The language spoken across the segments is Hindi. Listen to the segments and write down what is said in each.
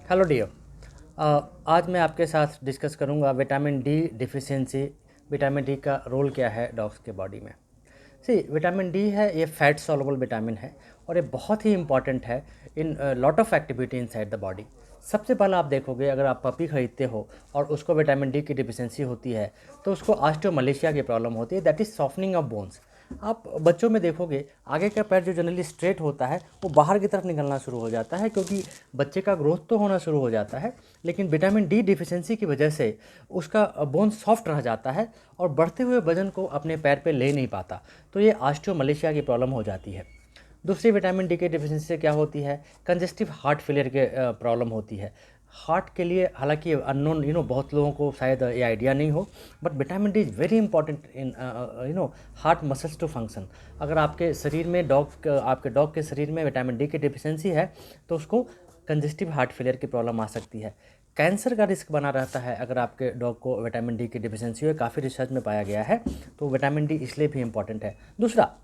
Hello dear. आज मैं आपके साथ डिस्कस करूंगा vitamin D deficiency. Vitamin D का रोल क्या है डॉग्स के बॉडी में। विटामिन डी है, ये फैट सॉल्युबल विटामिन है और ये बहुत ही इंपॉर्टेंट है in lot of activity inside the body. सबसे पहला आप देखोगे, अगर आप पपी खरीदते हो और उसको विटामिन डी की डिफिशियंसी होती है तो उसको ऑस्टियोमलेशिया की प्रॉब्लम होती है, that is softening of bones. आप बच्चों में देखोगे आगे का पैर जो जनरली स्ट्रेट होता है वो बाहर की तरफ निकलना शुरू हो जाता है, क्योंकि बच्चे का ग्रोथ तो होना शुरू हो जाता है लेकिन विटामिन डी डिफिशियंसी की वजह से उसका बोन सॉफ्ट रह जाता है और बढ़ते हुए वजन को अपने पैर पे ले नहीं पाता, तो ये ऑस्टियोमलेशिया की प्रॉब्लम हो जाती है। दूसरी विटामिन डी की डिफिशियंसी से क्या होती है, कंजेस्टिव हार्ट फेलियर के प्रॉब्लम होती है। हार्ट के लिए हालांकि अननोन बहुत लोगों को शायद ये आइडिया नहीं हो, but vitamin D is very important in heart muscles to function. अगर आपके शरीर में आपके डॉग के शरीर में विटामिन डी की डिफिशियंसी है तो उसको कंजेस्टिव हार्ट फेलियर की प्रॉब्लम आ सकती है। कैंसर का रिस्क बना रहता है अगर आपके डॉग को विटामिन डी की डिफिशियंसी हो, काफ़ी रिसर्च में पाया गया है। तो विटामिन डी इसलिए भी इम्पॉर्टेंट है। दूसरा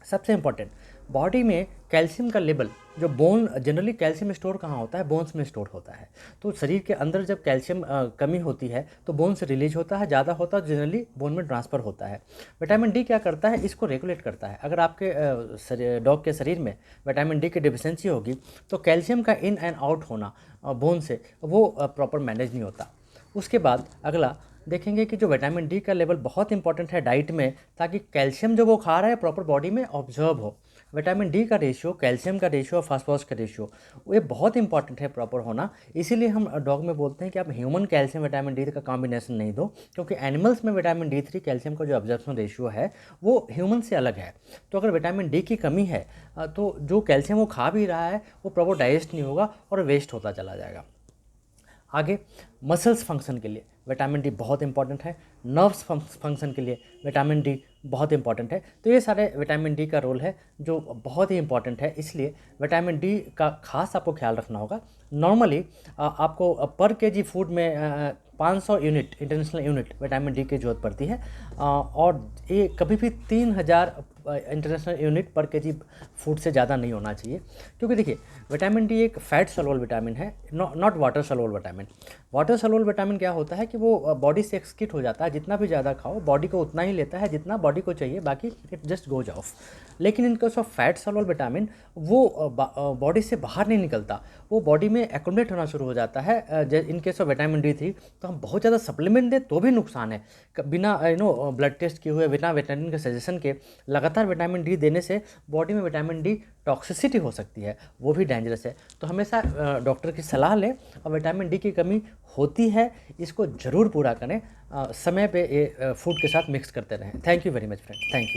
सबसे इम्पॉर्टेंट, बॉडी में कैल्शियम का लेवल, जो बोन जनरली कैल्शियम स्टोर कहाँ होता है, बोन्स में स्टोर होता है। तो शरीर के अंदर जब कैल्शियम कमी होती है तो बोन से रिलीज होता है, ज़्यादा होता है जनरली बोन में ट्रांसफ़र होता है। विटामिन डी क्या करता है, इसको रेगुलेट करता है। अगर आपके डॉग के शरीर में विटामिन डी की डिफिशियंसी होगी तो कैल्शियम का इन एंड आउट होना बोन से वो प्रॉपर मैनेज नहीं होता। उसके बाद अगला देखेंगे कि जो विटामिन डी का लेवल बहुत इंपॉर्टेंट है डाइट में, ताकि कैल्शियम जो वो खा रहा है प्रॉपर बॉडी में ऑब्जर्व हो। विटामिन डी का रेशियो, कैल्शियम का रेशियो, फास्फोरस का रेशियो, ये बहुत इंपॉर्टेंट है प्रॉपर होना। इसीलिए हम डॉग में बोलते हैं कि आप ह्यूमन कैल्शियम विटामिन डी का कॉम्बिनेशन नहीं दो, क्योंकि एनिमल्स में विटामिन डी थ्री कैल्शियम का जो ऑब्जर्वेशन रेशियो है वो ह्यूमन से अलग है। तो अगर विटामिन डी की कमी है तो जो कैल्शियम वो खा भी रहा है वो प्रॉपर डाइजेस्ट नहीं होगा और वेस्ट होता चला जाएगा। आगे मसल्स फंक्शन के लिए विटामिन डी बहुत इंपॉर्टेंट है। नर्व्स फंक्शन के लिए विटामिन डी बहुत इंपॉर्टेंट है। तो ये सारे विटामिन डी का रोल है जो बहुत ही इंपॉर्टेंट है, इसलिए विटामिन डी का खास आपको ख्याल रखना होगा। नॉर्मली आपको पर केजी फूड में 500 unit international unit vitamin D की जरूरत पड़ती है, और ये कभी भी 3000 इंटरनेशनल यूनिट पर केजी फूड से ज़्यादा नहीं होना चाहिए। क्योंकि देखिए विटामिन डी एक फैट सॉल्युबल विटामिन है, not water soluble vitamin. Water soluble vitamin क्या होता है कि वो बॉडी से एक्सक्रीट हो जाता है, जितना भी ज़्यादा खाओ बॉडी को उतना ही लेता है जितना बॉडी को चाहिए, बाकी इट जस्ट गोज ऑफ। लेकिन in case of fat soluble vitamin वो बॉडी से बाहर नहीं निकलता, वो बॉडी में एक्युमुलेट होना शुरू हो जाता है। इन case of vitamin D three तो हम बहुत ज़्यादा सप्लीमेंट दें तो भी नुकसान है। बिना ब्लड टेस्ट किए हुए, बिना वेटरनरी के सजेशन के लगातार विटामिन डी देने से बॉडी में विटामिन डी टॉक्सिसिटी हो सकती है, वो भी डेंजरस है। तो हमेशा डॉक्टर की सलाह लें, और विटामिन डी की कमी होती है इसको ज़रूर पूरा करें। समय पे ये फूड के साथ मिक्स करते रहें। Thank you very much friend, thank you.